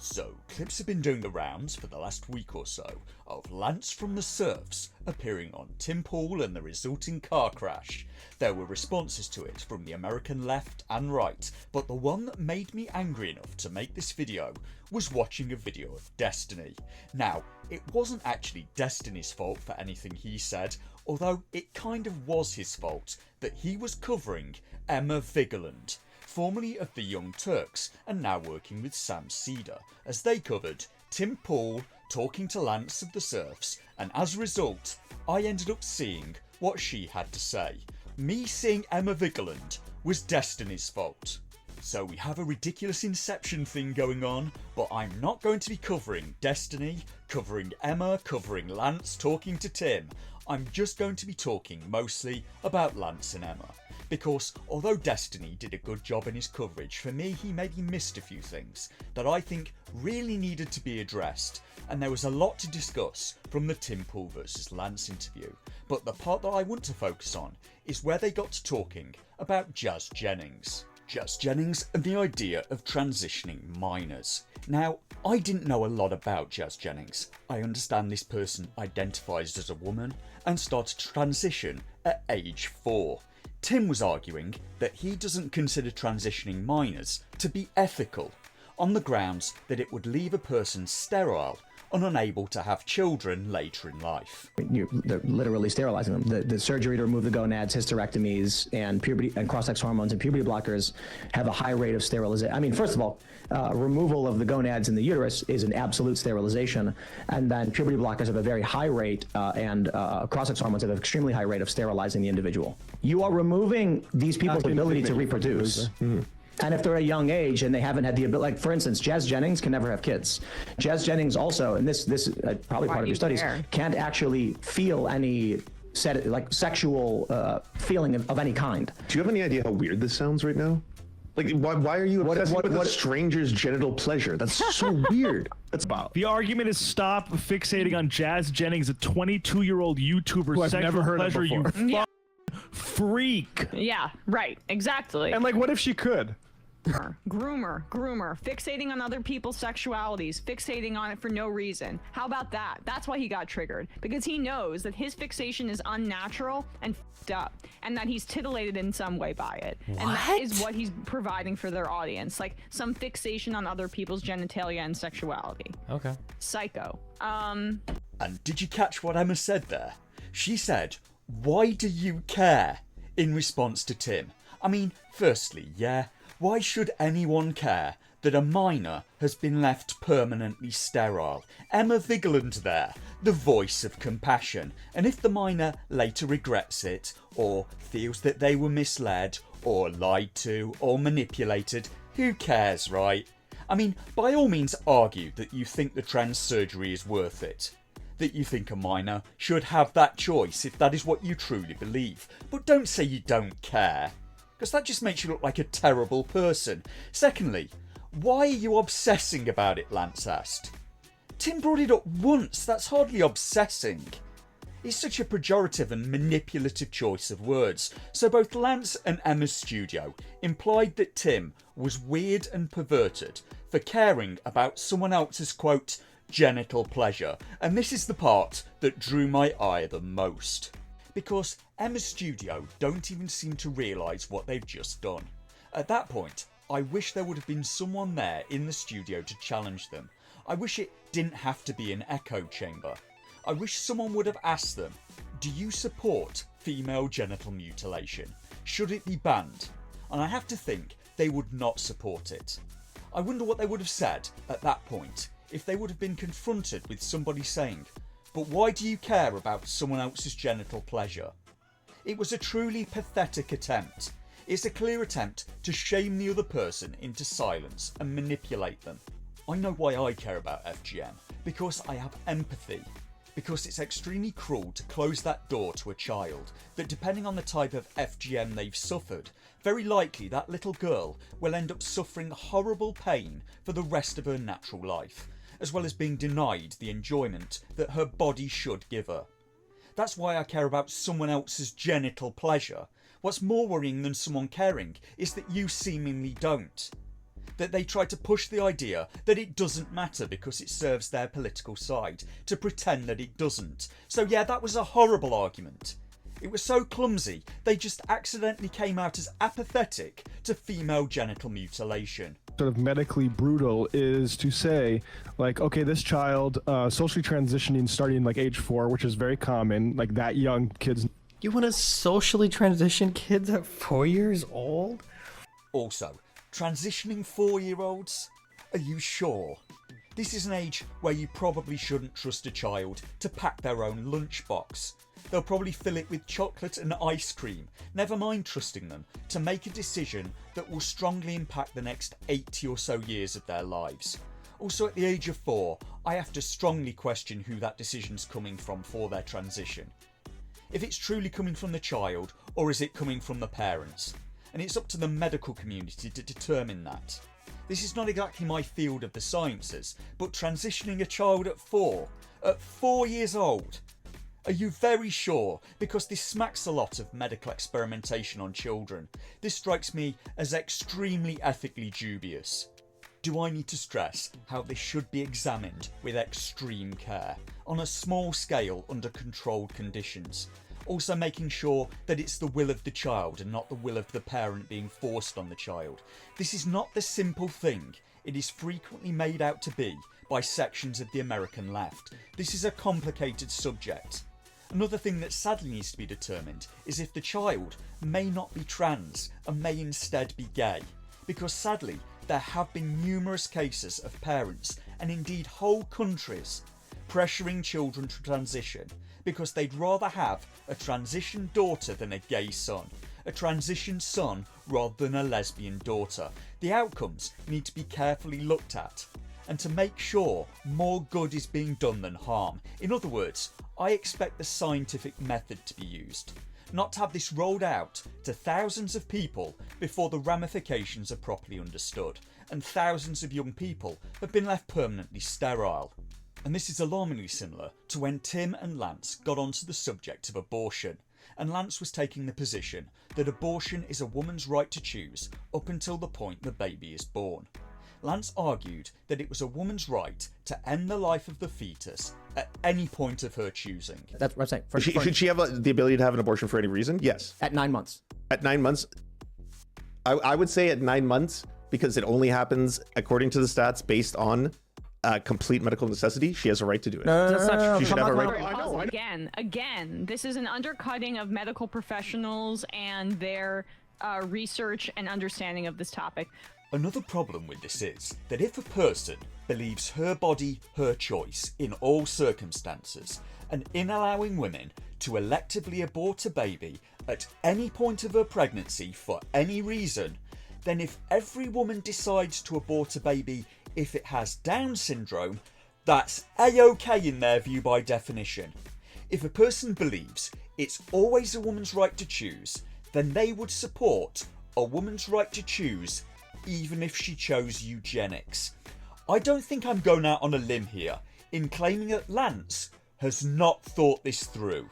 So, clips have been doing the rounds for the last week or so of Lance from the Serfs appearing on Tim Pool and the resulting car crash. There were responses to it from the American left and right, but the one that made me angry enough to make this video was watching a video of Destiny. Now, it wasn't actually Destiny's fault for anything he said, although it kind of was his fault that he was covering Emma Vigeland, formerly of the Young Turks and now working with Sam Cedar, as they covered Tim Pool talking to Lance of the Serfs, and as a result I ended up seeing what she had to say. Me seeing Emma Vigeland was Destiny's fault. So we have a ridiculous Inception thing going on, but I'm not going to be covering Destiny, covering Emma, covering Lance talking to Tim. I'm just going to be talking mostly about Lance and Emma. Because although Destiny did a good job in his coverage, for me he maybe missed a few things that I think really needed to be addressed, and there was a lot to discuss from the Tim Pool versus Lance interview, but the part that I want to focus on is where they got to talking about Jazz Jennings. Jazz Jennings and the idea of transitioning minors. Now, I didn't know a lot about Jazz Jennings. I understand this person identifies as a woman and started to transition at age 4. Tim was arguing that he doesn't consider transitioning minors to be ethical, on the grounds that it would leave a person sterile and unable to have children later in life. They're literally sterilizing them. The surgery to remove the gonads, hysterectomies, and puberty and cross-sex hormones and puberty blockers have a high rate of sterilization. I mean, first of all, removal of the gonads in the uterus is an absolute sterilization, and then puberty blockers have a very high rate, and cross-sex hormones have an extremely high rate of sterilizing the individual. You are removing these people's ability to reproduce. And if they're a young age and they haven't had the ability, like for instance, Jazz Jennings can never have kids. Jazz Jennings also, and this is probably part of your studies, can't actually feel any sexual feeling of any kind. Do you have any idea how weird this sounds right now? Like, why are you obsessed with a stranger's genital pleasure? That's so weird. That's about. The argument is stop fixating on Jazz Jennings, a 22-year-old YouTuber. I've never heard of before. You freak. Yeah, right, exactly. And like, what if she could? Groomer, fixating on other people's sexualities, fixating on it for no reason. How about that? That's why he got triggered, because he knows that his fixation is unnatural and f***ed up, and that he's titillated in some way by it. What? And that is what he's providing for their audience, like some fixation on other people's genitalia and sexuality. Okay. Psycho. And did you catch what Emma said there? She said, "Why do you care?" in response to Tim. I mean, firstly, yeah, why should anyone care that a minor has been left permanently sterile? Emma Vigeland there, the voice of compassion. And if the minor later regrets it, or feels that they were misled, or lied to, or manipulated, who cares, right? I mean, by all means argue that you think the trans surgery is worth it. That you think a minor should have that choice if that is what you truly believe. But don't say you don't care, because that just makes you look like a terrible person. Secondly, why are you obsessing about it, Lance asked. Tim brought it up once, that's hardly obsessing. It's such a pejorative and manipulative choice of words. So both Lance and Emma's studio implied that Tim was weird and perverted for caring about someone else's, quote, genital pleasure. And this is the part that drew my eye the most. Because Emma's studio don't even seem to realise what they've just done. At that point, I wish there would have been someone there in the studio to challenge them. I wish it didn't have to be an echo chamber. I wish someone would have asked them, do you support female genital mutilation? Should it be banned? And I have to think they would not support it. I wonder what they would have said at that point if they would have been confronted with somebody saying, "But why do you care about someone else's genital pleasure?" It was a truly pathetic attempt. It's a clear attempt to shame the other person into silence and manipulate them. I know why I care about FGM, because I have empathy. Because it's extremely cruel to close that door to a child, that depending on the type of FGM they've suffered, very likely that little girl will end up suffering horrible pain for the rest of her natural life, as well as being denied the enjoyment that her body should give her. That's why I care about someone else's genital pleasure. What's more worrying than someone caring is that you seemingly don't. that they try to push the idea that it doesn't matter because it serves their political side, to pretend that it doesn't. So yeah, that was a horrible argument. It was so clumsy, they just accidentally came out as apathetic to female genital mutilation. Sort of medically brutal is to say, like, okay, this child socially transitioning starting like age 4, which is very common, like that young kids. You want to socially transition kids at 4 years old? Also, transitioning 4-year-olds? Are you sure? This is an age where you probably shouldn't trust a child to pack their own lunchbox. They'll probably fill it with chocolate and ice cream, never mind trusting them to make a decision that will strongly impact the next 80 or so years of their lives. Also, at the age of 4, I have to strongly question who that decision's coming from for their transition. If it's truly coming from the child, or is it coming from the parents? And it's up to the medical community to determine that. This is not exactly my field of the sciences, but transitioning a child at 4 years old? Are you very sure? Because this smacks a lot of medical experimentation on children. This strikes me as extremely ethically dubious. Do I need to stress how this should be examined with extreme care, on a small scale under controlled conditions? Also making sure that it's the will of the child and not the will of the parent being forced on the child. This is not the simple thing it is frequently made out to be by sections of the American left. This is a complicated subject. Another thing that sadly needs to be determined is if the child may not be trans and may instead be gay. Because sadly, there have been numerous cases of parents, and indeed whole countries, pressuring children to transition because they'd rather have a transition daughter than a gay son, a transition son rather than a lesbian daughter. The outcomes need to be carefully looked at, and to make sure more good is being done than harm. In other words, I expect the scientific method to be used, not to have this rolled out to thousands of people before the ramifications are properly understood, and thousands of young people have been left permanently sterile. And this is alarmingly similar to when Tim and Lance got onto the subject of abortion, and Lance was taking the position that abortion is a woman's right to choose up until the point the baby is born. Lance argued that it was a woman's right to end the life of the fetus at any point of her choosing. That's what I'm saying. Should she have the ability to have an abortion for any reason? Yes. At 9 months. At 9 months, I would say at 9 months, because it only happens, according to the stats, based on complete medical necessity. She has a right to do it. That's not true. She should have a right. Again, this is an undercutting of medical professionals and their research and understanding of this topic. Another problem with this is that if a person believes her body, her choice in all circumstances, and in allowing women to electively abort a baby at any point of her pregnancy for any reason, then if every woman decides to abort a baby if it has Down syndrome, that's a-okay in their view by definition. If a person believes it's always a woman's right to choose, then they would support a woman's right to choose even if she chose eugenics. I don't think I'm going out on a limb here in claiming that Lance has not thought this through.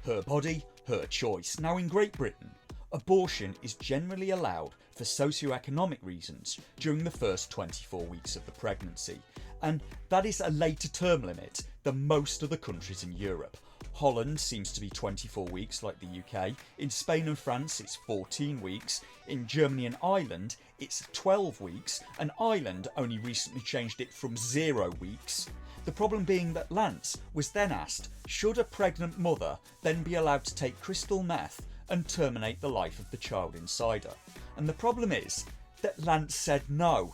Her body, her choice. Now in Great Britain, abortion is generally allowed for socioeconomic reasons during the first 24 weeks of the pregnancy, and that is a later term limit than most other countries in Europe. Holland seems to be 24 weeks like the UK, in Spain and France it's 14 weeks, in Germany and Ireland it's 12 weeks, and Ireland only recently changed it from 0 weeks. The problem being that Lance was then asked, should a pregnant mother then be allowed to take crystal meth and terminate the life of the child inside her? And the problem is that Lance said no,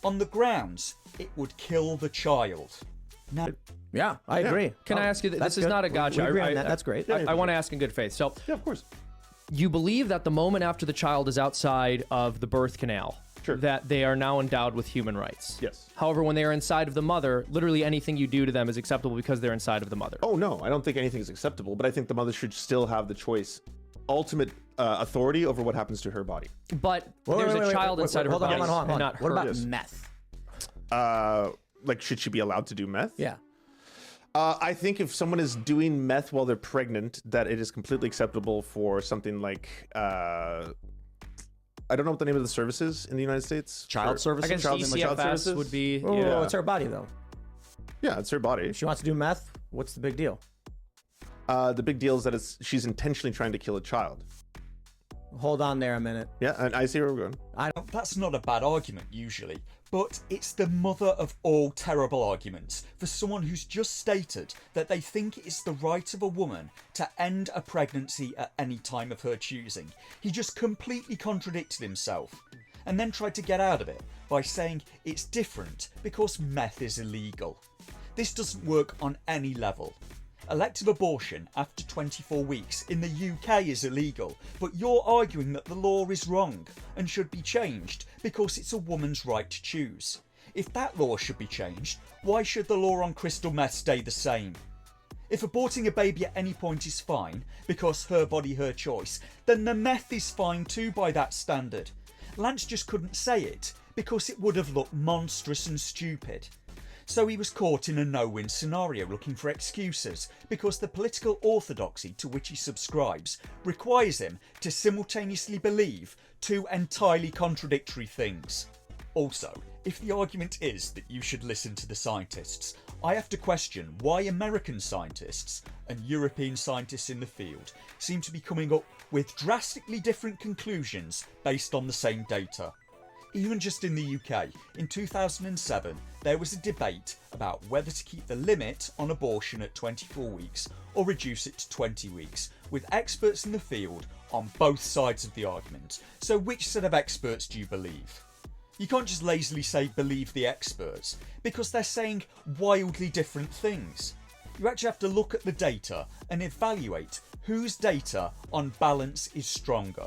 on the grounds it would kill the child. Now, Yeah, I agree. Can I ask you, this is good. not a gotcha. We agree on that. That's great. I want to ask in good faith. So, Yeah, of course. you believe that the moment after the child is outside of the birth canal, Sure. that they are now endowed with human rights. Yes. However, when they are inside of the mother, literally anything you do to them is acceptable because they're inside of the mother. Oh, no, I don't think anything is acceptable, but I think the mother should still have the choice, ultimate authority over what happens to her body. But there's a child inside of her body, Hold on. and not What her. about Yes. meth? Like, should she be allowed to do meth? Yeah. I think if someone is doing meth while they're pregnant, that it is completely acceptable for something like I don't know what the name of the service is in the United States. Child services? I guess Child DCFS services? would be. Oh, Yeah. it's her body though. Yeah, it's her body. If she wants to do meth, what's the big deal? The big deal is that she's intentionally trying to kill a child. Hold on there a minute. Yeah, and I see where we're going. That's not a bad argument usually, but it's the mother of all terrible arguments for someone who's just stated that they think it's the right of a woman to end a pregnancy at any time of her choosing. He just completely contradicted himself and then tried to get out of it by saying it's different because meth is illegal. This doesn't work on any level. Elective abortion after 24 weeks in the UK is illegal, but you're arguing that the law is wrong and should be changed because it's a woman's right to choose. If that law should be changed, why should the law on crystal meth stay the same? If aborting a baby at any point is fine because her body, her choice, then the meth is fine too by that standard. Lance just couldn't say it because it would have looked monstrous and stupid. So he was caught in a no-win scenario looking for excuses because the political orthodoxy to which he subscribes requires him to simultaneously believe two entirely contradictory things. Also, if the argument is that you should listen to the scientists, I have to question why American scientists and European scientists in the field seem to be coming up with drastically different conclusions based on the same data. Even just in the UK, in 2007, there was a debate about whether to keep the limit on abortion at 24 weeks or reduce it to 20 weeks, with experts in the field on both sides of the argument. So which set of experts do you believe? You can't just lazily say believe the experts, because they're saying wildly different things. You actually have to look at the data and evaluate whose data on balance is stronger.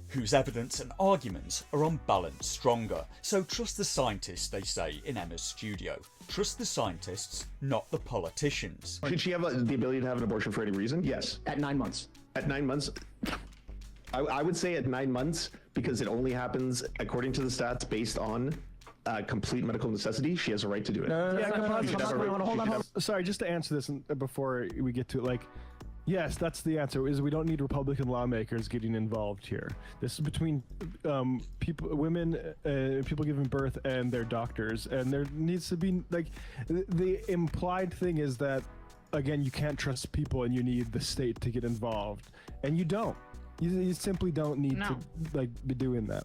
Whose evidence and arguments are on balance stronger. So trust the scientists, they say in Emma's studio. Trust the scientists, not the politicians. Should she have the ability to have an abortion for any reason? Yes. At 9 months. At 9 months, I would say at 9 months, because it only happens, according to the stats, based on complete medical necessity. She has a right to do it. Hold on. Sorry, just to answer this before we get to it, like, yes, that's the answer. Is we don't need Republican lawmakers getting involved here. This is between women, people giving birth, and their doctors. And there needs to be like the implied thing is that again you can't trust people and you need the state to get involved, and you don't. You simply don't need to like be doing that.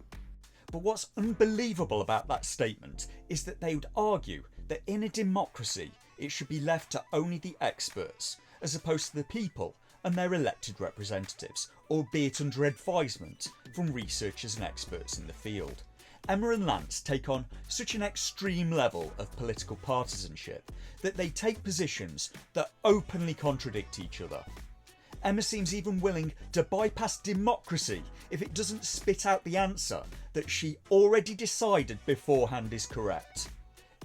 But what's unbelievable about that statement is that they would argue that in a democracy it should be left to only the experts, as opposed to the people and their elected representatives, albeit under advisement from researchers and experts in the field. Emma and Lance take on such an extreme level of political partisanship that they take positions that openly contradict each other. Emma seems even willing to bypass democracy if it doesn't spit out the answer that she already decided beforehand is correct.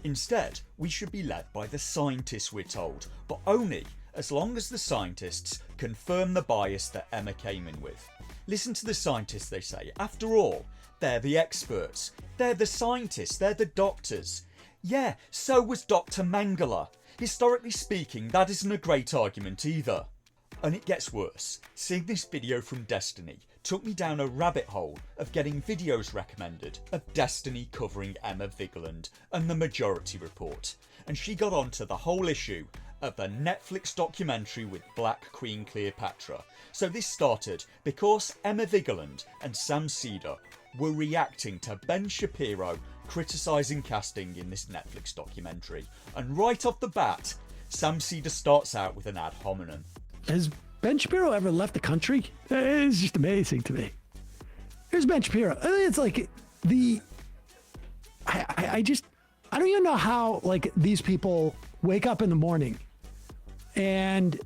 Instead, we should be led by the scientists, we're told, but only as long as the scientists confirm the bias that Emma came in with. Listen to the scientists, they say. After all, they're the experts. They're the scientists. They're the doctors. Yeah, so was Dr. Mengele. Historically speaking, that isn't a great argument either. And it gets worse. Seeing this video from Destiny took me down a rabbit hole of getting videos recommended of Destiny covering Emma Vigeland and the Majority Report. And she got onto the whole issue of the Netflix documentary with Black Queen Cleopatra. So this started because Emma Vigeland and Sam Cedar were reacting to Ben Shapiro criticising casting in this Netflix documentary. And right off the bat, Sam Cedar starts out with an ad hominem. Has Ben Shapiro ever left the country? It's just amazing to me. Here's Ben Shapiro. It's like I don't even know how like these people wake up in the morning and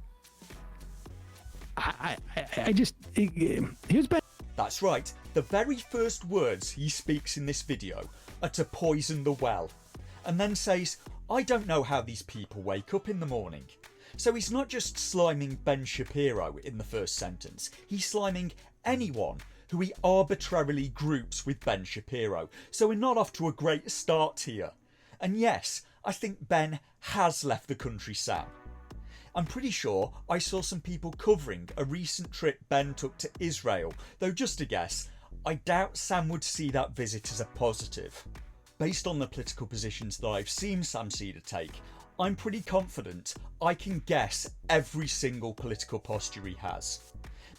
here's Ben. That's right. The very first words he speaks in this video are to poison the well, and then says, I don't know how these people wake up in the morning. So he's not just sliming Ben Shapiro in the first sentence, he's sliming anyone who he arbitrarily groups with Ben Shapiro. So we're not off to a great start here. And yes, I think Ben has left the country, Sam. I'm pretty sure I saw some people covering a recent trip Ben took to Israel, though just a guess, I doubt Sam would see that visit as a positive. Based on the political positions that I've seen Sam Seder take, I'm pretty confident I can guess every single political posture he has.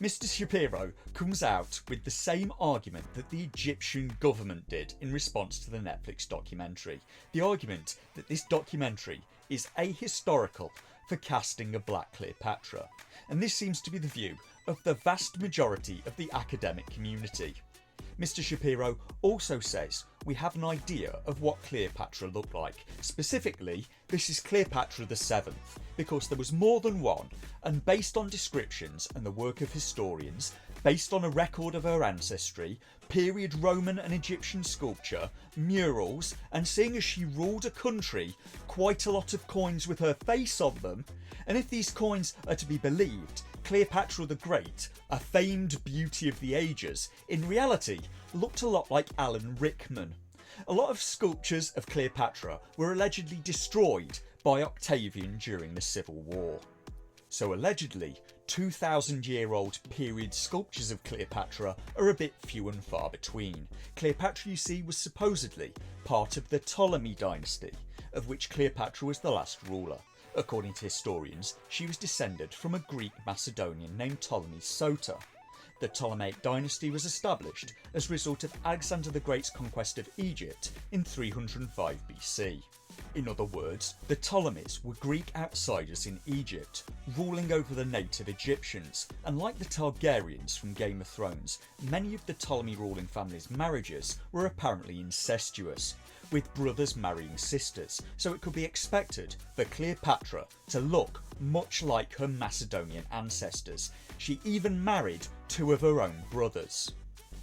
Mr. Shapiro comes out with the same argument that the Egyptian government did in response to the Netflix documentary. The argument that this documentary is ahistorical for casting a black Cleopatra. And this seems to be the view of the vast majority of the academic community. Mr. Shapiro also says we have an idea of what Cleopatra looked like. Specifically, this is Cleopatra the Seventh, because there was more than one, and based on descriptions and the work of historians, based on a record of her ancestry, period Roman and Egyptian sculpture, murals, and seeing as she ruled a country, quite a lot of coins with her face on them, and if these coins are to be believed, Cleopatra the Great, a famed beauty of the ages, in reality looked a lot like Alan Rickman. A lot of sculptures of Cleopatra were allegedly destroyed by Octavian during the Civil War. So allegedly, 2,000-year-old period sculptures of Cleopatra are a bit few and far between. Cleopatra, you see, was supposedly part of the Ptolemy dynasty, of which Cleopatra was the last ruler. According to historians, she was descended from a Greek Macedonian named Ptolemy Soter. The Ptolemaic dynasty was established as a result of Alexander the Great's conquest of Egypt in 305 BC. In other words, the Ptolemies were Greek outsiders in Egypt, ruling over the native Egyptians, and like the Targaryens from Game of Thrones, many of the Ptolemy ruling family's marriages were apparently incestuous, with brothers marrying sisters, so it could be expected for Cleopatra to look much like her Macedonian ancestors. She even married two of her own brothers.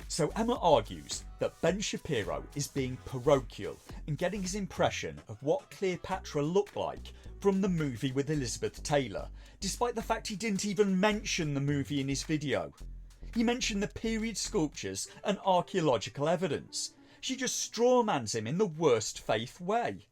So Emma argues that Ben Shapiro is being parochial and getting his impression of what Cleopatra looked like from the movie with Elizabeth Taylor, despite the fact he didn't even mention the movie in his video. He mentioned the period sculptures and archaeological evidence. She just strawmans him in the worst faith way.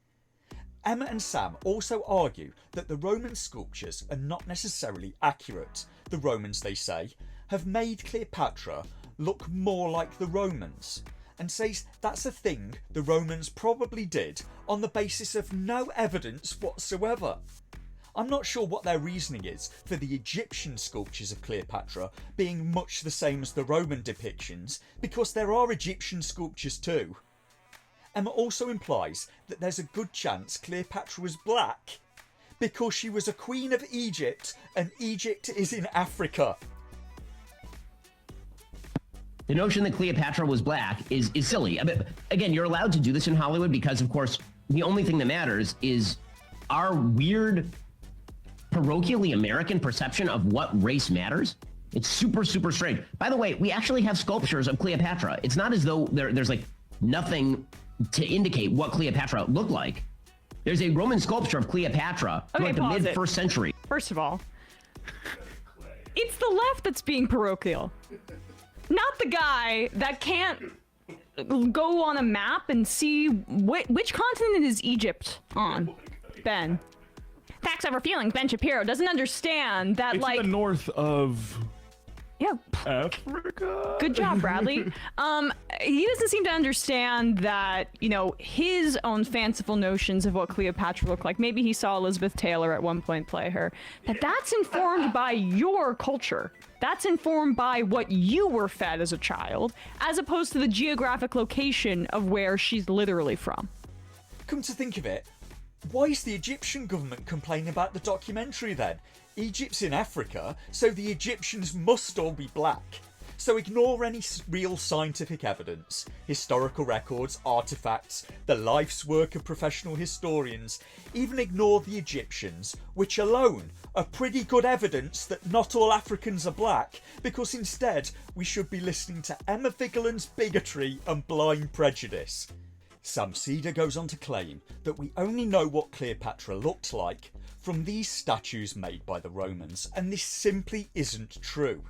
Emma and Sam also argue that the Roman sculptures are not necessarily accurate. The Romans, they say, have made Cleopatra look more like the Romans, and says that's a thing the Romans probably did on the basis of no evidence whatsoever. I'm not sure what their reasoning is for the Egyptian sculptures of Cleopatra being much the same as the Roman depictions, because there are Egyptian sculptures too. Emma also implies that there's a good chance Cleopatra was black, because she was a queen of Egypt, and Egypt is in Africa. The notion that Cleopatra was black is silly. I mean, again, you're allowed to do this in Hollywood because, of course, the only thing that matters is our weird, parochially American perception of what race matters. It's super, super strange. By the way, we actually have sculptures of Cleopatra. It's not as though there's like nothing to indicate what Cleopatra looked like. There's a Roman sculpture of Cleopatra from like the mid-1st century. First of all, it's the left that's being parochial. Not the guy that can't go on a map and see which continent is Egypt on. Ben. Facts over feelings. Ben Shapiro doesn't understand that, It's like, the north of yeah. Africa. Good job, Bradley. He doesn't seem to understand that, you know, his own fanciful notions of what Cleopatra looked like. Maybe he saw Elizabeth Taylor at one point play her. That's informed by your culture. That's informed by what you were fed as a child, as opposed to the geographic location of where she's literally from. Come to think of it, why is the Egyptian government complaining about the documentary then? Egypt's in Africa, so the Egyptians must all be black. So ignore any real scientific evidence, historical records, artifacts, the life's work of professional historians. Even ignore the Egyptians, which alone are pretty good evidence that not all Africans are black, because instead we should be listening to Emma Vigeland's bigotry and blind prejudice. Sam Seder goes on to claim that we only know what Cleopatra looked like from these statues made by the Romans, and this simply isn't true.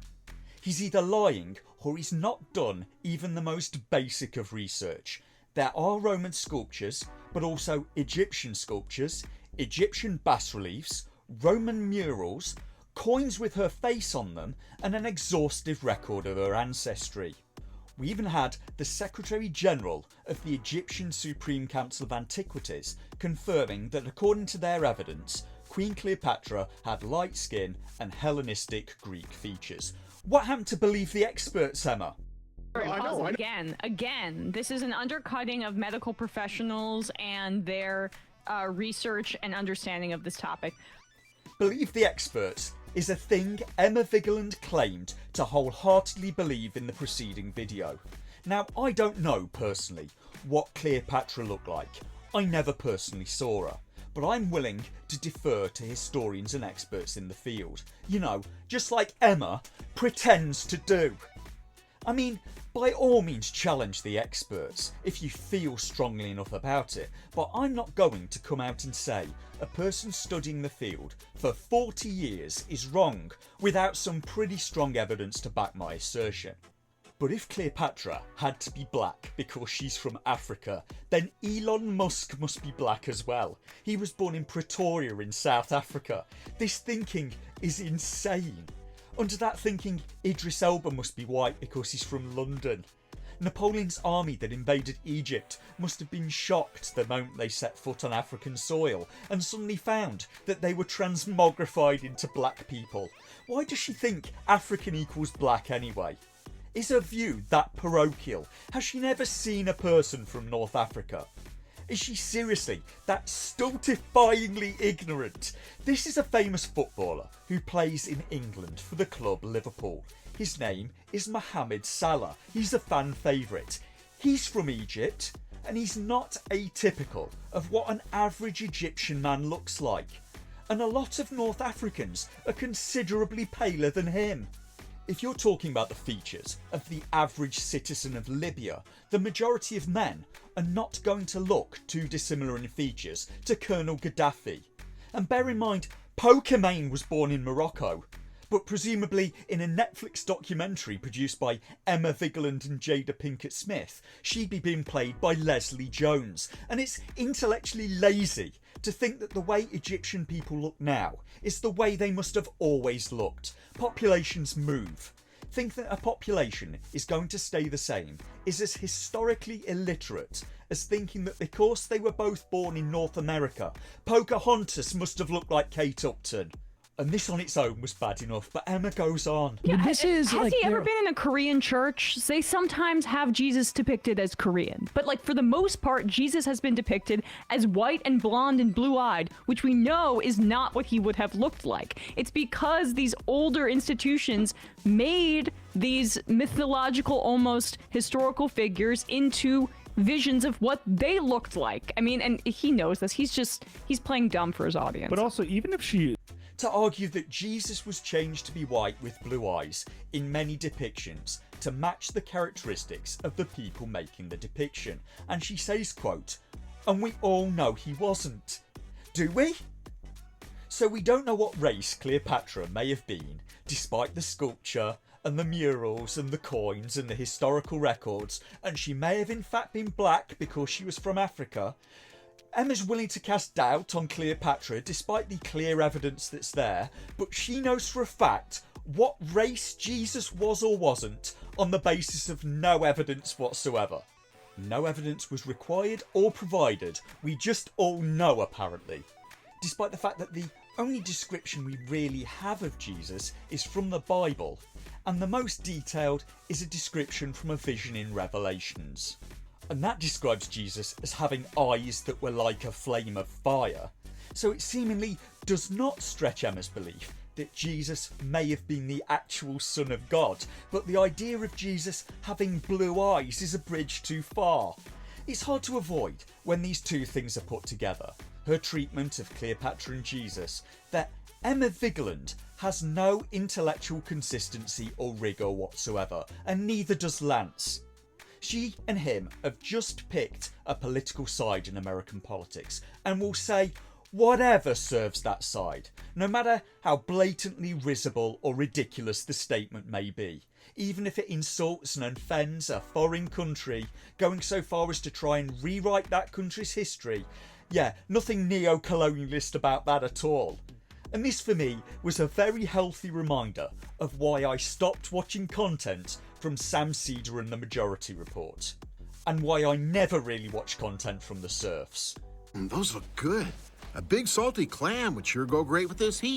He's either lying or he's not done even the most basic of research. There are Roman sculptures, but also Egyptian sculptures, Egyptian bas-reliefs, Roman murals, coins with her face on them, and an exhaustive record of her ancestry. We even had the Secretary General of the Egyptian Supreme Council of Antiquities confirming that according to their evidence, Queen Cleopatra had light skin and Hellenistic Greek features. What happened to believe the experts, Emma? Again, this is an undercutting of medical professionals and their research and understanding of this topic. Believe the experts is a thing Emma Vigeland claimed to wholeheartedly believe in the preceding video. Now, I don't know personally what Cleopatra looked like. I never personally saw her, but I'm willing to defer to historians and experts in the field. You know, just like Emma pretends to do. I mean, by all means challenge the experts if you feel strongly enough about it, but I'm not going to come out and say a person studying the field for 40 years is wrong without some pretty strong evidence to back my assertion. But if Cleopatra had to be black because she's from Africa, then Elon Musk must be black as well. He was born in Pretoria in South Africa. This thinking is insane. Under that thinking, Idris Elba must be white because he's from London. Napoleon's army that invaded Egypt must have been shocked the moment they set foot on African soil and suddenly found that they were transmogrified into black people. Why does she think African equals black anyway? Is her view that parochial? Has she never seen a person from North Africa? Is she seriously that stultifyingly ignorant? This is a famous footballer who plays in England for the club Liverpool. His name is Mohamed Salah. He's a fan favourite. He's from Egypt and he's not atypical of what an average Egyptian man looks like. And a lot of North Africans are considerably paler than him. If you're talking about the features of the average citizen of Libya, the majority of men are not going to look too dissimilar in features to Colonel Gaddafi. And bear in mind, Pokimane was born in Morocco, but presumably in a Netflix documentary produced by Emma Vigeland and Jada Pinkett Smith, she'd be being played by Leslie Jones. And it's intellectually lazy to think that the way Egyptian people look now is the way they must have always looked. Populations move. Think that a population is going to stay the same is as historically illiterate as thinking that because they were both born in North America, Pocahontas must have looked like Kate Upton. And this on its own was bad enough, but Emma goes on. Yeah, This is has like he ever been in a Korean church? They sometimes have Jesus depicted as Korean. But like for the most part, Jesus has been depicted as white and blonde and blue-eyed, which we know is not what he would have looked like. It's because these older institutions made these mythological, almost historical figures into visions of what they looked like. I mean, and he knows this. He's playing dumb for his audience. But also, even if she to argue that Jesus was changed to be white with blue eyes in many depictions to match the characteristics of the people making the depiction. And she says, quote, "And we all know he wasn't. Do we?" So we don't know what race Cleopatra may have been, despite the sculpture and the murals and the coins and the historical records, and she may have in fact been black because she was from Africa. Emma's willing to cast doubt on Cleopatra despite the clear evidence that's there, but she knows for a fact what race Jesus was or wasn't on the basis of no evidence whatsoever. No evidence was required or provided, we just all know apparently. Despite the fact that the only description we really have of Jesus is from the Bible, and the most detailed is a description from a vision in Revelations. And that describes Jesus as having eyes that were like a flame of fire. So it seemingly does not stretch Emma's belief that Jesus may have been the actual Son of God, but the idea of Jesus having blue eyes is a bridge too far. It's hard to avoid when these two things are put together, her treatment of Cleopatra and Jesus, that Emma Vigeland has no intellectual consistency or rigour whatsoever, and neither does Lance. She and him have just picked a political side in American politics and will say whatever serves that side, no matter how blatantly risible or ridiculous the statement may be, even if it insults and offends a foreign country, going so far as to try and rewrite that country's history. Yeah, nothing neo-colonialist about that at all. And this for me was a very healthy reminder of why I stopped watching content from Sam Cedar and the Majority Report, and why I never really watch content from the serfs. Those look good. A big salty clam would sure go great with this heat.